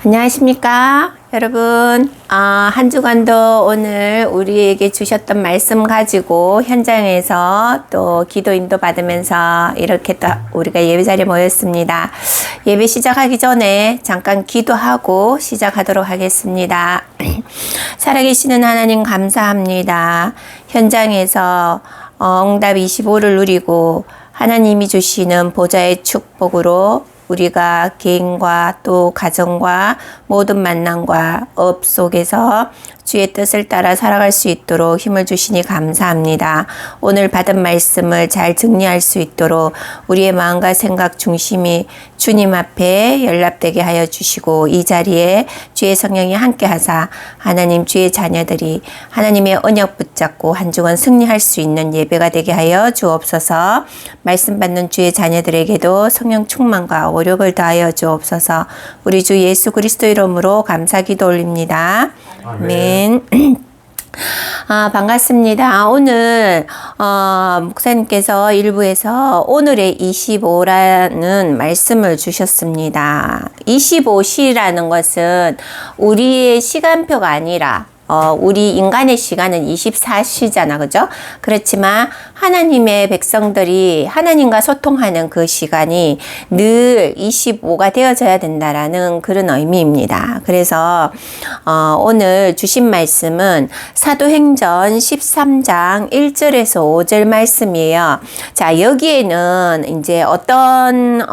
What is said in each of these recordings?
안녕하십니까 여러분. 한 주간도 오늘 우리에게 주셨던 말씀 가지고 현장에서 또 기도 인도 받으면서 이렇게 또 우리가 예배 자리에 모였습니다. 예배 시작하기 전에 잠깐 기도하고 시작하도록 하겠습니다. 살아계시는 하나님 감사합니다. 현장에서 응답 25를 누리고 하나님이 주시는 보좌의 축복으로 우리가 개인과 또 가정과 모든 만남과 업 속에서 주의 뜻을 따라 살아갈 수 있도록 힘을 주시니 감사합니다. 오늘 받은 말씀을 잘 정리할 수 있도록 우리의 마음과 생각 중심이 주님 앞에 연락되게 하여 주시고 이 자리에 주의 성령이 함께 하사 하나님 주의 자녀들이 하나님의 언약 붙잡고 한 주간 승리할 수 있는 예배가 되게 하여 주옵소서. 말씀 받는 주의 자녀들에게도 성령 충만과 오력을 더하여 주옵소서. 우리 주 예수 그리스도 이름으로 감사 기도 올립니다. 아멘. 반갑습니다. 오늘 목사님께서 일부에서 오늘의 25라는 말씀을 주셨습니다. 25시라는 것은 우리의 시간표가 아니라 우리 인간의 시간은 24시잖아, 그죠? 그렇지만 하나님의 백성들이 하나님과 소통하는 그 시간이 늘 25가 되어져야 된다라는 그런 의미입니다. 그래서 오늘 주신 말씀은 사도행전 13장 1절에서 5절 말씀이에요. 자, 여기에는 이제 어떤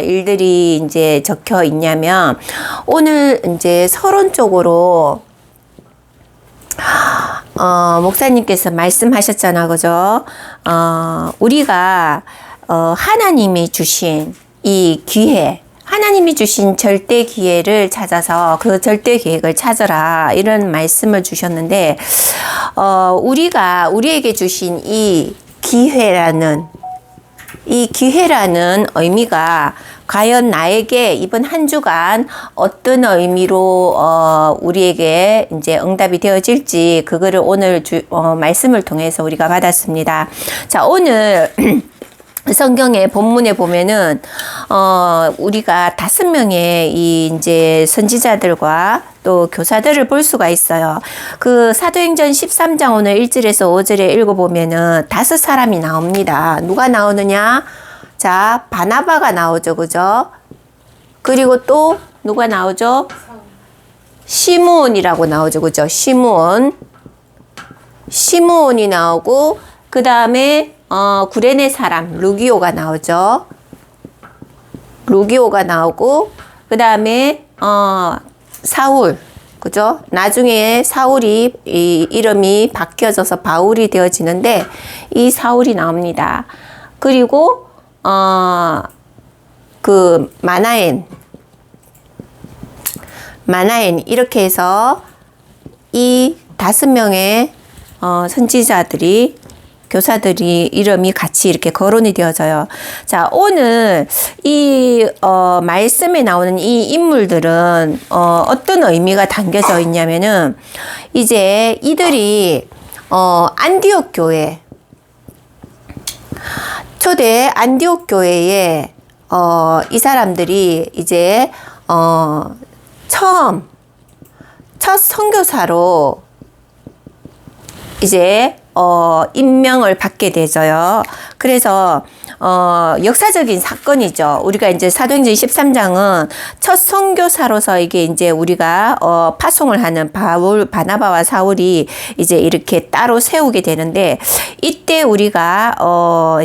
일들이 이제 적혀 있냐면 오늘 이제 서론 쪽으로 목사님께서 말씀하셨잖아, 그죠? 우리가, 하나님이 주신 이 기회, 하나님이 주신 절대 기회를 찾아서 그 절대 계획을 찾아라. 이런 말씀을 주셨는데, 우리에게 주신 이 기회라는 의미가 과연 나에게 이번 한 주간 어떤 의미로 우리에게 이제 응답이 되어질지 그거를 오늘 말씀을 통해서 우리가 받았습니다. 자, 오늘 성경의 본문에 보면은 우리가 5명의 이 이제 선지자들과 또 교사들을 볼 수가 있어요. 그 사도행전 13장 오늘 1절에서 5절에 읽어보면은 5사람이 나옵니다. 누가 나오느냐? 자, 바나바가 나오죠, 그죠? 그리고 또 누가 나오죠? 시므온이라고 나오죠, 그죠? 시므온이 나오고 그 다음에 구레네 사람 루기오가 나오죠. 루기오가 나오고 그 다음에 사울, 그죠? 나중에 사울이 이름이 바뀌어져서 바울이 되어지는데 이 사울이 나옵니다. 그리고 그 마나엔 이렇게 해서 이 5명의 선지자들이 교사들이 이름이 같이 이렇게 거론이 되어져요. 자, 오늘 이 말씀에 나오는 이 인물들은 어떤 의미가 담겨져 있냐면은 이제 이들이 안디옥 교회 초대 안디옥 교회에 이 사람들이 이제 첫 선교사로 이제 임명을 받게 되죠요. 그래서 역사적인 사건이죠. 우리가 이제 사도행전 13장은 첫 선교사로서 이게 이제 우리가 파송을 하는 바나바와 사울이 이제 이렇게 따로 세우게 되는데 이때 우리가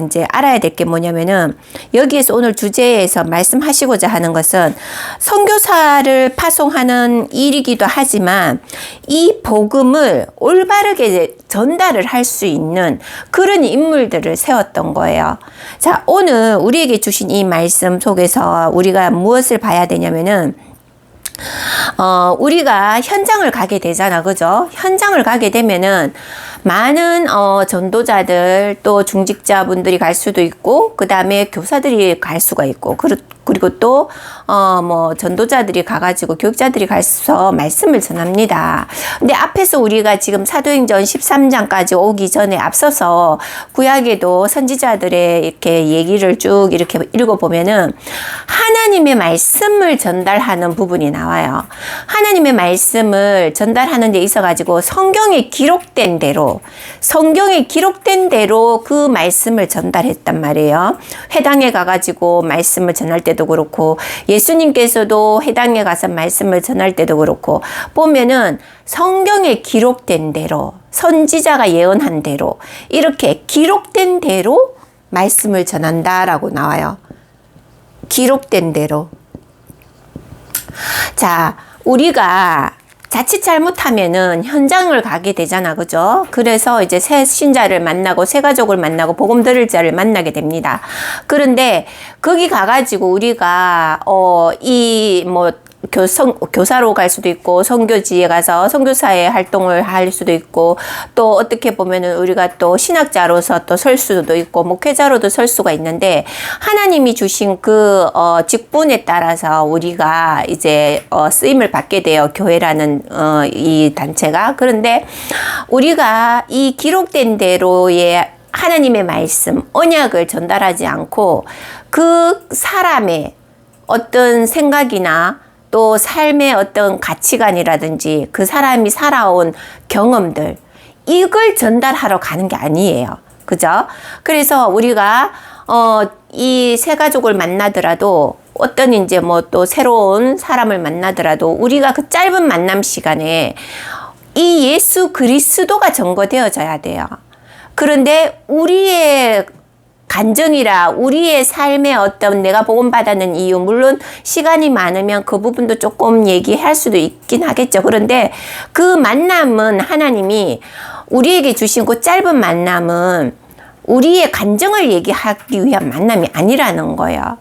이제 알아야 될 게 뭐냐면은 여기에서 오늘 주제에서 말씀하시고자 하는 것은 선교사를 파송하는 일이기도 하지만 이 복음을 올바르게 전달을 할 수 있는 그런 인물들을 세웠던 거예요. 자, 오늘 우리에게 주신 이 말씀 속에서 우리가 무엇을 봐야 되냐면은 우리가 현장을 가게 되잖아, 그죠? 현장을 가게 되면은 많은 전도자들 또 중직자분들이 갈 수도 있고 그 다음에 교사들이 갈 수가 있고 그리고 또 전도자들이 가가지고 교육자들이 가서 말씀을 전합니다. 근데 앞에서 우리가 지금 사도행전 13장까지 오기 전에 앞서서 구약에도 선지자들의 이렇게 얘기를 쭉 이렇게 읽어보면은 하나님의 말씀을 전달하는 부분이 나와요. 하나님의 말씀을 전달하는 데 있어가지고 성경에 기록된 대로 그 말씀을 전달했단 말이에요. 회당에 가가지고 말씀을 전할 때도 그렇고 예수님께서도 회당에 가서 말씀을 전할 때도 그렇고 보면은 성경에 기록된 대로 선지자가 예언한 대로 이렇게 기록된 대로 말씀을 전한다라고 나와요. 기록된 대로. 자, 우리가 자칫 잘못하면은 현장을 가게 되잖아. 그죠? 그래서 이제 새 신자를 만나고 새 가족을 만나고 복음 들을 자를 만나게 됩니다. 그런데 거기 가가지고 우리가 교사로 갈 수도 있고 선교지에 가서 선교사의 활동을 할 수도 있고 또 어떻게 보면은 우리가 또 신학자로서 또 설 수도 있고 목회자로도 설 수가 있는데 하나님이 주신 그 직분에 따라서 우리가 이제 쓰임을 받게 돼요. 교회라는 이 단체가. 그런데 우리가 이 기록된 대로의 하나님의 말씀, 언약을 전달하지 않고 그 사람의 어떤 생각이나 또 삶의 어떤 가치관이라든지 그 사람이 살아온 경험들 이걸 전달하러 가는 게 아니에요. 그죠? 그래서 우리가 이 새 가족을 만나더라도 어떤 이제 또 새로운 사람을 만나더라도 우리가 그 짧은 만남 시간에 이 예수 그리스도가 전거되어져야 돼요. 그런데 우리의 간증이라 우리의 삶의 어떤 내가 복음 받았는 이유 물론 시간이 많으면 그 부분도 조금 얘기할 수도 있긴 하겠죠. 그런데 그 만남은 하나님이 우리에게 주신 그 짧은 만남은 우리의 간증을 얘기하기 위한 만남이 아니라는 거예요.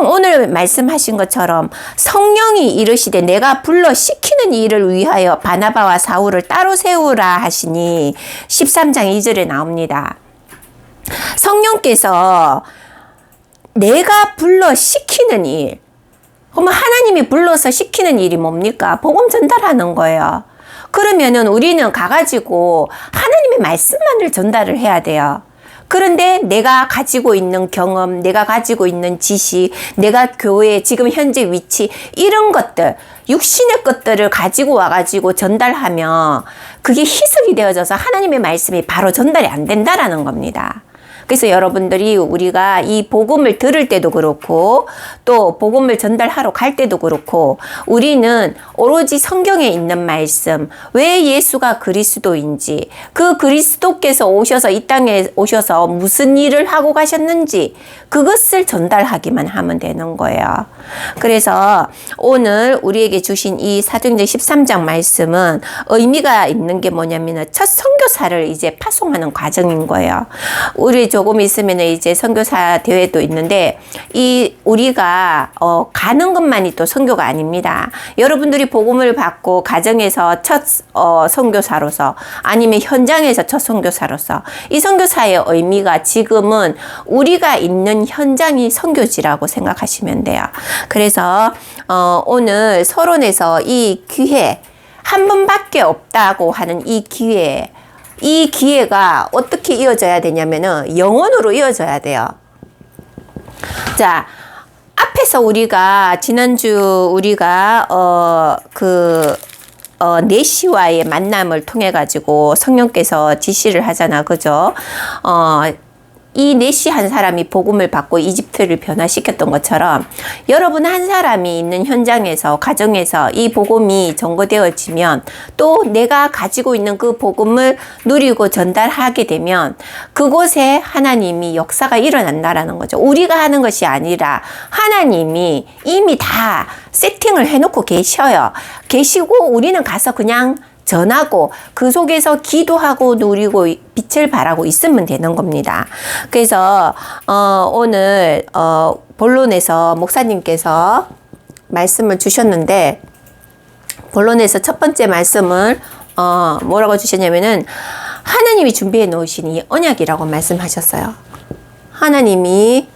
오늘 말씀하신 것처럼 성령이 이르시되 내가 불러 시키는 일을 위하여 바나바와 사울을 따로 세우라 하시니 13장 2절에 나옵니다. 성령께서 내가 불러 시키는 일. 그러면 하나님이 불러서 시키는 일이 뭡니까? 복음 전달하는 거예요. 그러면은 우리는 가가지고 하나님의 말씀만을 전달을 해야 돼요. 그런데 내가 가지고 있는 경험, 내가 가지고 있는 지식, 내가 교회의 지금 현재 위치 이런 것들, 육신의 것들을 가지고 와가지고 전달하면 그게 희석이 되어져서 하나님의 말씀이 바로 전달이 안 된다라는 겁니다. 그래서 여러분들이 우리가 이 복음을 들을 때도 그렇고 또 복음을 전달하러 갈 때도 그렇고 우리는 오로지 성경에 있는 말씀, 왜 예수가 그리스도인지, 그 그리스도께서 오셔서 이 땅에 오셔서 무슨 일을 하고 가셨는지 그것을 전달하기만 하면 되는 거예요. 그래서 오늘 우리에게 주신 이 사도행전 13장 말씀은 의미가 있는 게 뭐냐면 첫 선교사를 이제 파송하는 과정인 거예요. 우리 조금 있으면 이제 선교사 대회도 있는데 우리가 가는 것만이 또 선교가 아닙니다. 여러분들이 복음을 받고 가정에서 첫 선교사로서 아니면 현장에서 첫 선교사로서 이 선교사의 의미가 지금은 우리가 있는 현장이 선교지라고 생각하시면 돼요. 그래서 오늘 서론에서 이 기회 한 번밖에 없다고 하는 이 기회가 어떻게 이어져야 되냐면은 영원으로 이어져야 돼요. 자, 앞에서 우리가 지난주 우리가 내시와의 만남을 통해 가지고 성령께서 지시를 하잖아, 그죠? 이 내시 한 사람이 복음을 받고 이집트를 변화시켰던 것처럼 여러분 한 사람이 있는 현장에서 가정에서 이 복음이 전거되어지면 또 내가 가지고 있는 그 복음을 누리고 전달하게 되면 그곳에 하나님이 역사가 일어난다라는 거죠. 우리가 하는 것이 아니라 하나님이 이미 다 세팅을 해놓고 계시고 우리는 가서 그냥 전하고 그 속에서 기도하고 누리고 빛을 발하고 있으면 되는 겁니다. 그래서 오늘 본론에서 목사님께서 말씀을 주셨는데 본론에서 첫 번째 말씀을 뭐라고 주셨냐면은 하나님이 준비해 놓으신 이 언약이라고 말씀하셨어요. 하나님이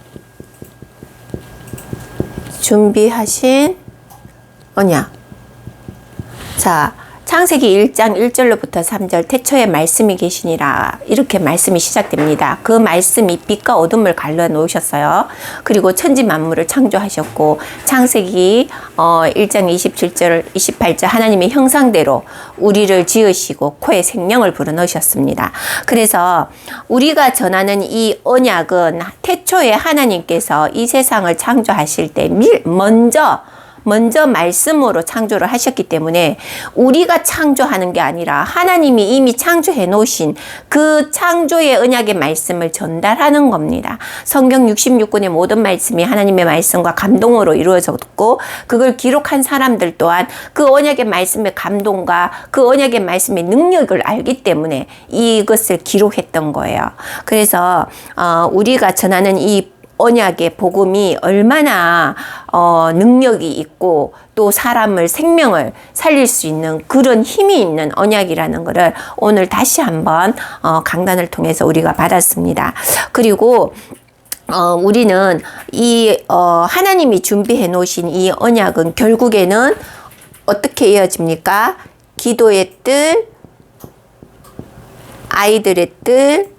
준비하신 언약. 자, 창세기 1장 1절로부터 3절 태초에 말씀이 계시니라 이렇게 말씀이 시작됩니다. 그 말씀이 빛과 어둠을 갈라 놓으셨어요. 그리고 천지 만물을 창조하셨고 창세기 1장 27절 28절 하나님의 형상대로 우리를 지으시고 코에 생명을 불어넣으셨습니다. 그래서 우리가 전하는 이 언약은 태초에 하나님께서 이 세상을 창조하실 때 먼저 말씀으로 창조를 하셨기 때문에 우리가 창조하는 게 아니라 하나님이 이미 창조해 놓으신 그 창조의 언약의 말씀을 전달하는 겁니다. 성경 66권의 모든 말씀이 하나님의 말씀과 감동으로 이루어졌고 그걸 기록한 사람들 또한 그 언약의 말씀의 감동과 그 언약의 말씀의 능력을 알기 때문에 이것을 기록했던 거예요. 그래서 우리가 전하는 이 언약의 복음이 얼마나 능력이 있고 또 사람을 생명을 살릴 수 있는 그런 힘이 있는 언약이라는 것을 오늘 다시 한번 강단을 통해서 우리가 받았습니다. 그리고 우리는 이 하나님이 준비해 놓으신 이 언약은 결국에는 어떻게 이어집니까? 기도의 뜰, 아이들의 뜰,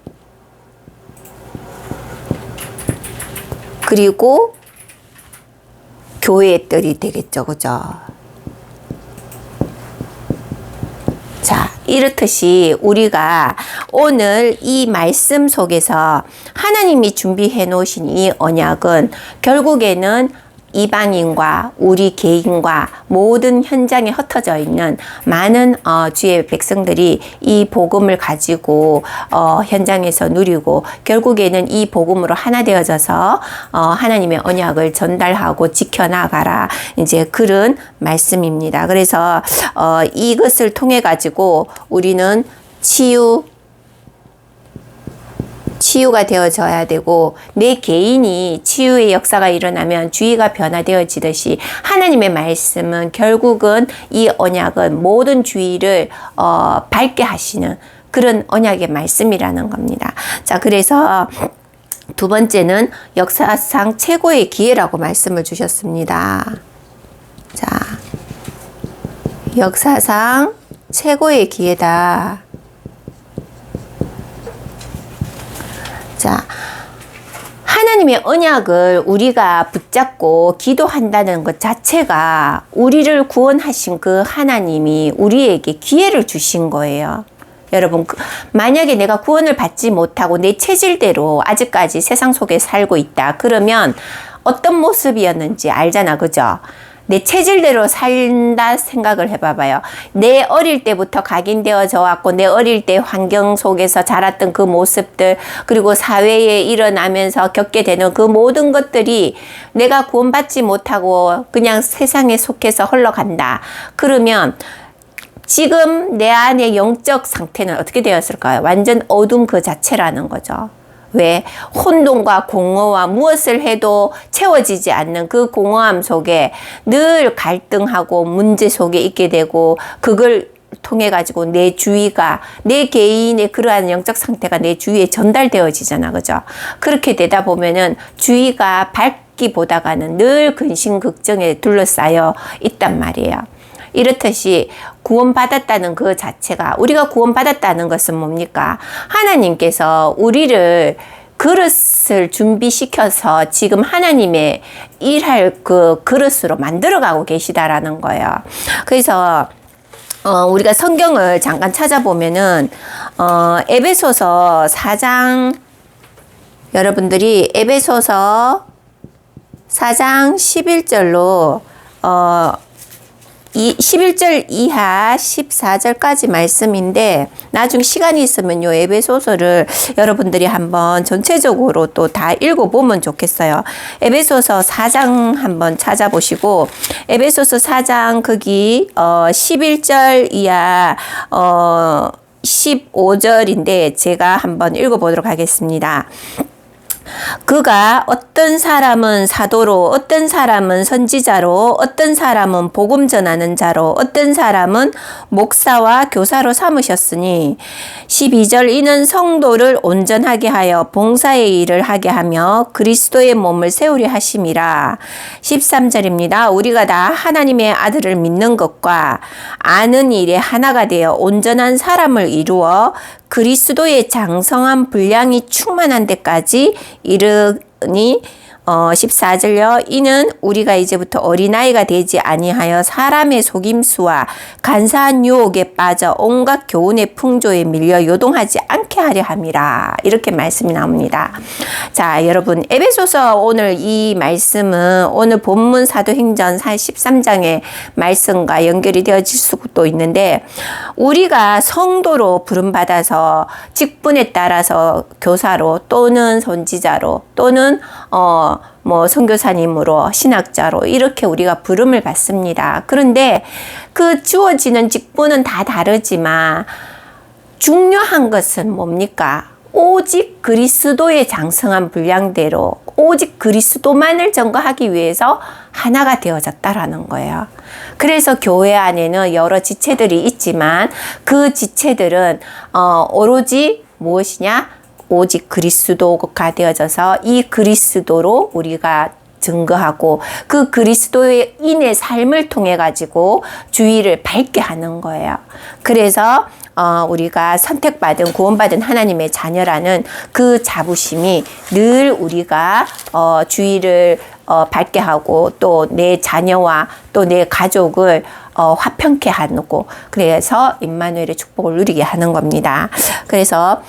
그리고 교회의 뜰이 되겠죠. 그죠? 자, 이렇듯이 우리가 오늘 이 말씀 속에서 하나님이 준비해 놓으신 이 언약은 결국에는 이방인과 우리 개인과 모든 현장에 흩어져 있는 많은 주의 백성들이 이 복음을 가지고 현장에서 누리고 결국에는 이 복음으로 하나 되어져서 하나님의 언약을 전달하고 지켜나가라 이제 그런 말씀입니다. 그래서 이것을 통해 가지고 우리는 치유가 되어져야 되고 내 개인이 치유의 역사가 일어나면 주의가 변화되어지듯이 하나님의 말씀은 결국은 이 언약은 모든 주의를 밝게 하시는 그런 언약의 말씀이라는 겁니다. 자, 그래서 두 번째는 역사상 최고의 기회라고 말씀을 주셨습니다. 자, 역사상 최고의 기회다. 자, 하나님의 언약을 우리가 붙잡고 기도한다는 것 자체가 우리를 구원하신 그 하나님이 우리에게 기회를 주신 거예요. 여러분, 만약에 내가 구원을 받지 못하고 내 체질대로 아직까지 세상 속에 살고 있다. 그러면 어떤 모습이었는지 알잖아. 그죠? 내 체질대로 산다 생각을 해봐봐요. 내 어릴 때부터 각인되어져 왔고 내 어릴 때 환경 속에서 자랐던 그 모습들 그리고 사회에 일어나면서 겪게 되는 그 모든 것들이 내가 구원받지 못하고 그냥 세상에 속해서 흘러간다. 그러면 지금 내 안의 영적 상태는 어떻게 되었을까요? 완전 어둠 그 자체라는 거죠. 왜? 혼돈과 공허와 무엇을 해도 채워지지 않는 그 공허함 속에 늘 갈등하고 문제 속에 있게 되고 그걸 통해 가지고 내 주위가 내 개인의 그러한 영적 상태가 내 주위에 전달되어지잖아. 그죠? 그렇게 되다 보면은 주위가 밝기보다가는 늘 근심 걱정에 둘러싸여 있단 말이에요. 이렇듯이 구원받았다는 그 자체가 우리가 구원받았다는 것은 뭡니까? 하나님께서 우리를 그릇을 준비시켜서 지금 하나님의 일할 그 그릇으로 만들어가고 계시다라는 거예요. 그래서 우리가 성경을 잠깐 찾아보면은 에베소서 4장 여러분들이 에베소서 4장 11절로 11절 이하 14절까지 말씀인데 나중 시간이 있으면 요 에베소서를 여러분들이 한번 전체적으로 또 다 읽어보면 좋겠어요. 에베소서 4장 한번 찾아보시고 에베소서 4장 거기 11절 이하 15절인데 제가 한번 읽어보도록 하겠습니다. 그가 어떤 사람은 사도로, 어떤 사람은 선지자로, 어떤 사람은 복음 전하는 자로, 어떤 사람은 목사와 교사로 삼으셨으니 12절 이는 성도를 온전하게 하여 봉사의 일을 하게 하며 그리스도의 몸을 세우려 하심이라. 13절입니다. 우리가 다 하나님의 아들을 믿는 것과 아는 일에 하나가 되어 온전한 사람을 이루어 그리스도의 장성한 분량이 충만한 데까지 이르니 14절요. 이는 우리가 이제부터 어린아이가 되지 아니하여 사람의 속임수와 간사한 유혹에 빠져 온갖 교훈의 풍조에 밀려 요동하지 않게 하려 함이라. 이렇게 말씀이 나옵니다. 자, 여러분 에베소서 오늘 이 말씀은 오늘 본문 사도행전 13장의 말씀과 연결이 되어질 수도 있는데 우리가 성도로 부름받아서 직분에 따라서 교사로 또는 선지자로 또는 선교사님으로 신학자로 이렇게 우리가 부름을 받습니다. 그런데 그 주어지는 직분은 다 다르지만 중요한 것은 뭡니까? 오직 그리스도의 장성한 분량대로 오직 그리스도만을 전거하기 위해서 하나가 되어졌다라는 거예요. 그래서 교회 안에는 여러 지체들이 있지만 그 지체들은 오로지 무엇이냐? 오직 그리스도가 되어져서 이 그리스도로 우리가 증거하고 그 그리스도의 인의 삶을 통해 가지고 주위를 밝게 하는 거예요. 그래서 우리가 선택받은 구원받은 하나님의 자녀라는 그 자부심이 늘 우리가 주위를 밝게 하고 또 내 자녀와 또 내 가족을 화평케 하고 그래서 임마누엘의 축복을 누리게 하는 겁니다. 그래서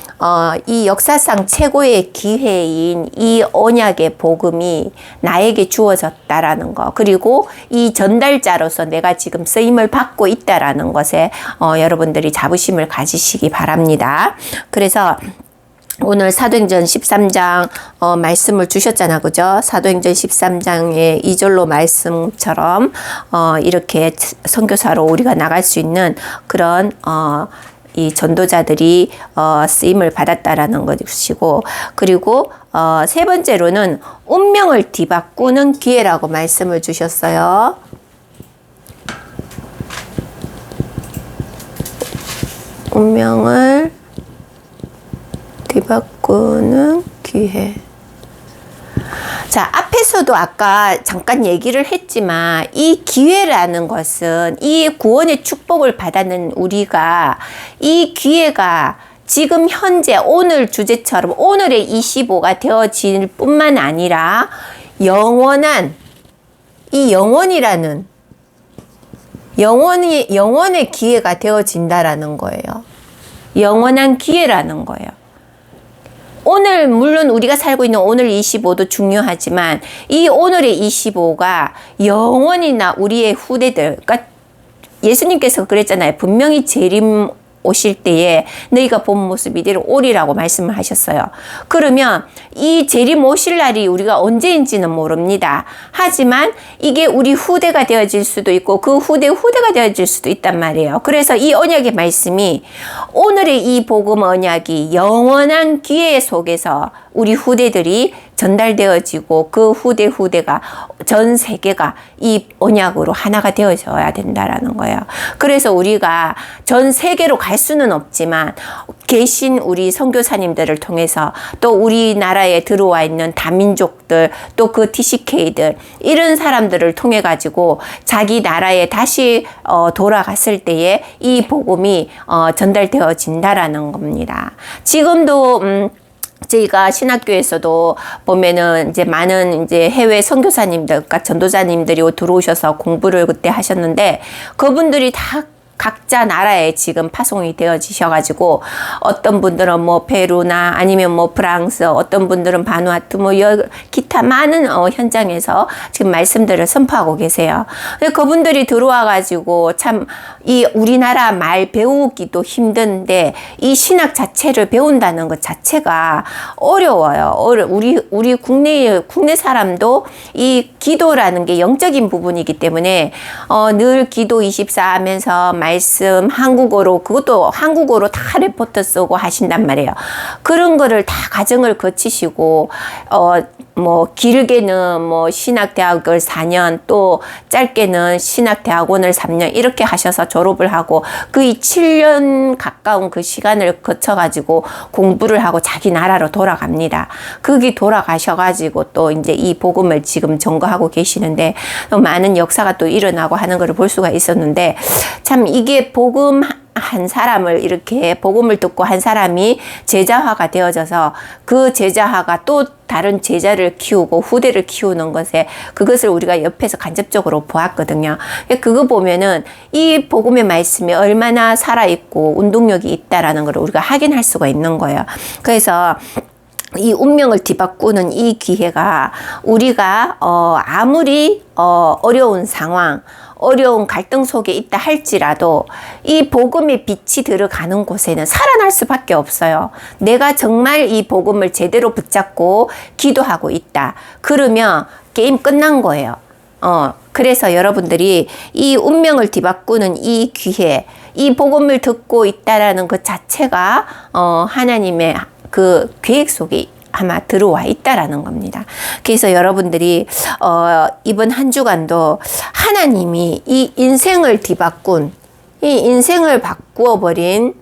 이 역사상 최고의 기회인 이 언약의 복음이 나에게 주어졌다라는 거 그리고 이 전달자로서 내가 지금 쓰임을 받고 있다라는 것에 여러분들이 자부심을 가지시기 바랍니다. 그래서 오늘 사도행전 13장 말씀을 주셨잖아, 그죠? 사도행전 13장의 2절로 말씀처럼 이렇게 선교사로 우리가 나갈 수 있는 그런 이 전도자들이 쓰임을 받았다라는 것이고 그리고 세 번째로는 운명을 뒤바꾸는 기회라고 말씀을 주셨어요. 운명을 뒤바꾸는 기회. 자, 앞에서도 아까 잠깐 얘기를 했지만 이 기회라는 것은 이 구원의 축복을 받는 우리가 이 기회가 지금 현재 오늘 주제처럼 오늘의 25가 되어질 뿐만 아니라 영원한 이 영원이라는 영원의 기회가 되어진다라는 거예요. 영원한 기회라는 거예요. 오늘 물론 우리가 살고 있는 오늘 25도 중요하지만 이 오늘의 25가 영원히나 우리의 후대들 그러니까 예수님께서 그랬잖아요. 분명히 재림 오실 때에 너희가 본 모습 이대로 오리라고 말씀을 하셨어요. 그러면 이 재림 오실 날이 우리가 언제인지는 모릅니다. 하지만 이게 우리 후대가 되어질 수도 있고 그 후대가 되어질 수도 있단 말이에요. 그래서 이 언약의 말씀이 오늘의 이 복음 언약이 영원한 기회 속에서 우리 후대들이 전달되어지고 그 후대가 전 세계가 이 언약으로 하나가 되어져야 된다라는 거예요. 그래서 우리가 전 세계로 갈 수는 없지만 계신 우리 선교사님들을 통해서 또 우리나라에 들어와 있는 다민족들 또 그 TCK들 이런 사람들을 통해 가지고 자기 나라에 다시 돌아갔을 때에 이 복음이 전달되어진다라는 겁니다. 지금도 저희가 신학교에서도 보면은 이제 많은 이제 해외 선교사님들, 그러니까 전도자님들이 들어오셔서 공부를 그때 하셨는데 그분들이 다 각자 나라에 지금 파송이 되어지셔가지고 어떤 분들은 뭐 페루나 아니면 뭐 프랑스, 어떤 분들은 바누아투 뭐 기타 많은 현장에서 지금 말씀들을 선포하고 계세요. 근데 그분들이 들어와가지고 참 이 우리나라 말 배우기도 힘든데 이 신학 자체를 배운다는 것 자체가 어려워요. 우리 국내 사람도 이 기도라는 게 영적인 부분이기 때문에 늘 기도 24 하면서 말씀 한국어로, 그것도 한국어로 다 레포트 쓰고 하신단 말이에요. 그런 거를 다 과정을 거치시고 뭐 길게는 뭐 신학대학을 4년, 또 짧게는 신학대학원을 3년 이렇게 하셔서 졸업을 하고 거의 7년 가까운 그 시간을 거쳐가지고 공부를 하고 자기 나라로 돌아갑니다. 거기 돌아가셔가지고 또 이제 이 복음을 지금 전거하고 계시는데 또 많은 역사가 또 일어나고 하는 것을 볼 수가 있었는데, 참 이게 복음 한 사람을 이렇게 복음을 듣고 한 사람이 제자화가 되어져서 그 제자화가 또 다른 제자를 키우고 후대를 키우는 것에, 그것을 우리가 옆에서 간접적으로 보았거든요. 그거 보면은 이 복음의 말씀이 얼마나 살아있고 운동력이 있다라는 걸 우리가 확인할 수가 있는 거예요. 그래서 이 운명을 뒤바꾸는 이 기회가 우리가 아무리 어려운 상황, 어려운 갈등 속에 있다 할지라도 이 복음의 빛이 들어가는 곳에는 살아날 수밖에 없어요. 내가 정말 이 복음을 제대로 붙잡고 기도하고 있다. 그러면 게임 끝난 거예요. 그래서 여러분들이 이 운명을 뒤바꾸는 이 기회, 이 복음을 듣고 있다라는 것 자체가 하나님의 그 계획 속에 아마 들어와 있다라는 겁니다. 그래서 여러분들이 이번 한 주간도 하나님이 이 인생을 뒤바꾼, 이 인생을 바꾸어 버린,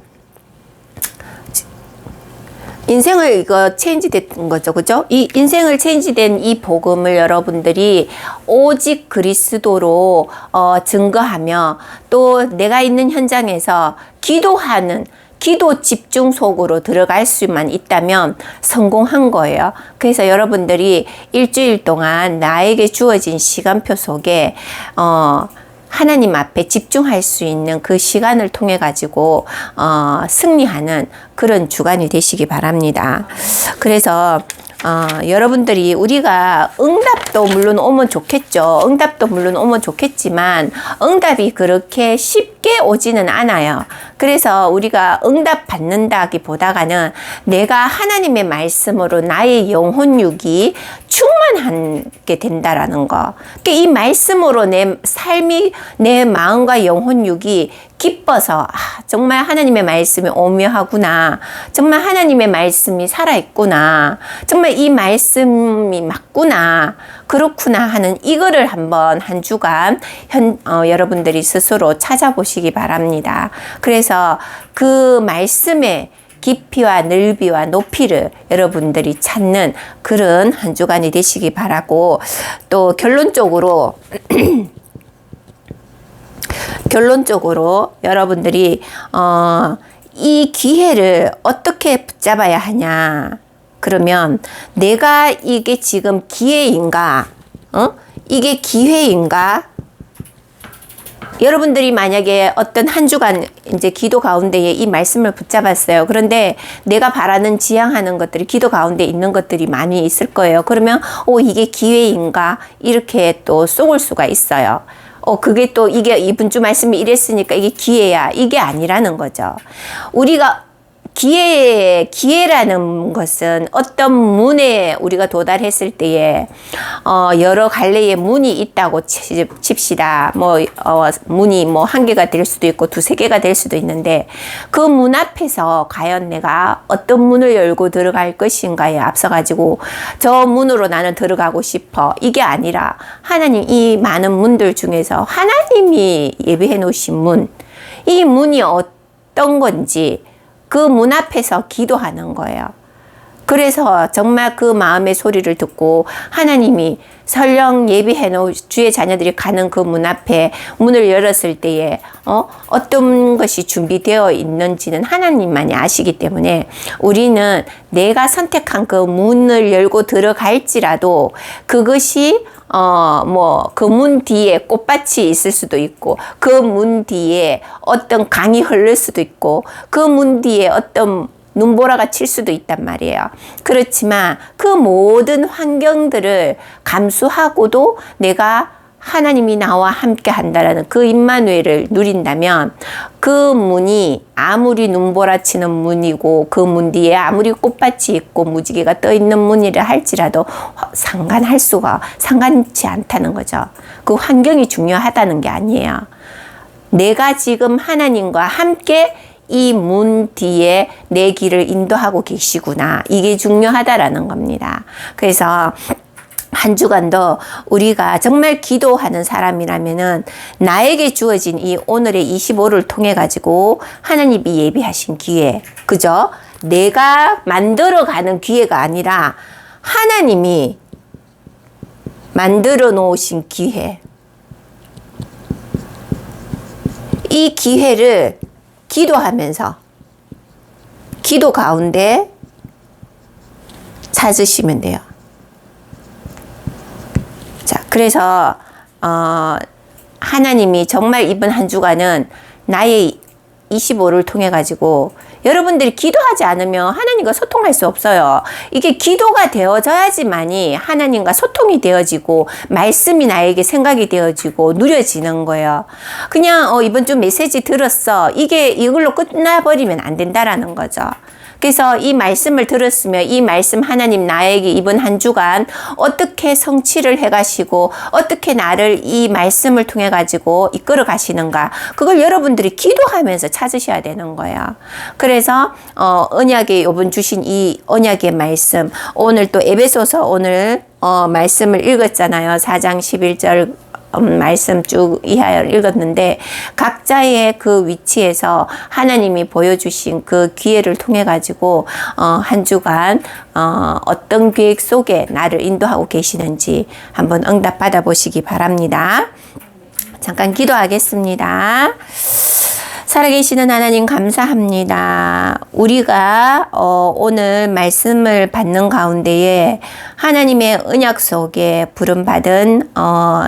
인생을 이거 체인지된 거죠, 그죠? 이 인생을 체인지된 이 복음을 여러분들이 오직 그리스도로 증거하며 또 내가 있는 현장에서 기도하는 기도 집중 속으로 들어갈 수만 있다면 성공한 거예요. 그래서 여러분들이 일주일 동안 나에게 주어진 시간표 속에 하나님 앞에 집중할 수 있는 그 시간을 통해 가지고 승리하는 그런 주간이 되시기 바랍니다. 그래서 여러분들이 우리가 응답도 물론 오면 좋겠죠. 응답도 물론 오면 좋겠지만 응답이 그렇게 쉽게 오지는 않아요. 그래서 우리가 응답 받는다기보다는 내가 하나님의 말씀으로 나의 영혼육이 충만하게 된다라는 거. 그러니까 이 말씀으로 내 삶이, 내 마음과 영혼육이 기뻐서 정말 하나님의 말씀이 오묘하구나. 정말 하나님의 말씀이 살아있구나. 정말 이 말씀이 맞구나. 그렇구나 하는 이거를 한번 한 주간 여러분들이 스스로 찾아보시기 바랍니다. 그래서 그 말씀의 깊이와 넓이와 높이를 여러분들이 찾는 그런 한 주간이 되시기 바라고, 또 결론적으로 여러분들이 이 기회를 어떻게 붙잡아야 하냐. 그러면 내가 이게 지금 기회인가? 이게 기회인가? 여러분들이 만약에 어떤 한 주간 이제 기도 가운데에 이 말씀을 붙잡았어요. 그런데 내가 바라는 지향하는 것들이 기도 가운데 있는 것들이 많이 있을 거예요. 그러면 이게 기회인가? 이렇게 또 쏘을 수가 있어요. 그게 또 이게 이번 주 말씀이 이랬으니까 이게 기회야. 이게 아니라는 거죠. 우리가 기회라는 것은 어떤 문에 우리가 도달했을 때에 여러 갈래의 문이 있다고 칩시다. 문이 한 개가 될 수도 있고 두세 개가 될 수도 있는데 그 문 앞에서 과연 내가 어떤 문을 열고 들어갈 것인가에 앞서가지고 저 문으로 나는 들어가고 싶어. 이게 아니라 하나님 이 많은 문들 중에서 하나님이 예비해 놓으신 문, 이 문이 어떤 건지 그 문 앞에서 기도하는 거예요. 그래서 정말 그 마음의 소리를 듣고 하나님이 설령 예비해 놓은 주의 자녀들이 가는 그 문 앞에 문을 열었을 때에 어떤 것이 준비되어 있는지는 하나님만이 아시기 때문에 우리는 내가 선택한 그 문을 열고 들어갈지라도 그것이 그 문 뒤에 꽃밭이 있을 수도 있고, 그 문 뒤에 어떤 강이 흐를 수도 있고, 그 문 뒤에 어떤 눈보라가 칠 수도 있단 말이에요. 그렇지만 그 모든 환경들을 감수하고도 내가 하나님이 나와 함께 한다라는 그 임마누엘을 누린다면 그 문이 아무리 눈보라치는 문이고 그 문 뒤에 아무리 꽃밭이 있고 무지개가 떠 있는 문이라 할지라도 상관치 않다는 거죠. 그 환경이 중요하다는 게 아니에요. 내가 지금 하나님과 함께 이 문 뒤에 내 길을 인도하고 계시구나. 이게 중요하다라는 겁니다. 그래서 한 주간도 우리가 정말 기도하는 사람이라면은 나에게 주어진 이 오늘의 25를 통해 가지고 하나님이 예비하신 기회, 그죠? 내가 만들어가는 기회가 아니라 하나님이 만들어 놓으신 기회. 이 기회를 기도하면서 기도 가운데 찾으시면 돼요. 자, 그래서 하나님이 정말 이번 한 주간은 나의 25를 통해 가지고 여러분들이 기도하지 않으면 하나님과 소통할 수 없어요. 이게 기도가 되어져야지만이 하나님과 소통이 되어지고 말씀이 나에게 생각이 되어지고 누려지는 거예요. 그냥 이번 주 메시지 들었어. 이걸로 끝나버리면 안 된다라는 거죠. 그래서 이 말씀을 들었으면 이 말씀 하나님 나에게 이번 한 주간 어떻게 성취를 해가시고 어떻게 나를 이 말씀을 통해 가지고 이끌어 가시는가, 그걸 여러분들이 기도하면서 찾으셔야 되는 거예요. 그래서 언약의 이번 주신 이 언약의 말씀, 오늘 또 에베소서 오늘 말씀을 읽었잖아요. 4장 11절 말씀 쭉 이하를 읽었는데 각자의 그 위치에서 하나님이 보여주신 그 기회를 통해 가지고 한 주간 어떤 계획 속에 나를 인도하고 계시는지 한번 응답 받아 보시기 바랍니다. 잠깐 기도하겠습니다. 살아계시는 하나님 감사합니다. 우리가 오늘 말씀을 받는 가운데에 하나님의 언약 속에 부름받은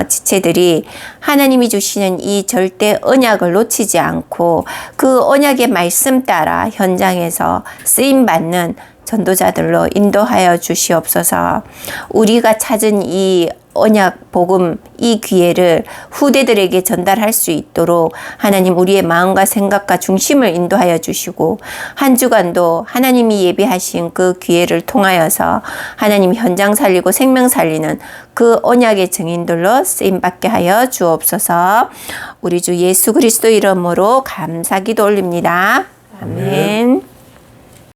지체들이 하나님이 주시는 이 절대 언약을 놓치지 않고 그 언약의 말씀 따라 현장에서 쓰임받는 전도자들로 인도하여 주시옵소서. 우리가 찾은 이 언약 복음, 이 기회를 후대들에게 전달할 수 있도록 하나님 우리의 마음과 생각과 중심을 인도하여 주시고 한 주간도 하나님이 예비하신 그 기회를 통하여서 하나님 현장 살리고 생명 살리는 그 언약의 증인들로 쓰임받게 하여 주옵소서. 우리 주 예수 그리스도 이름으로 감사기도 올립니다. 아멘.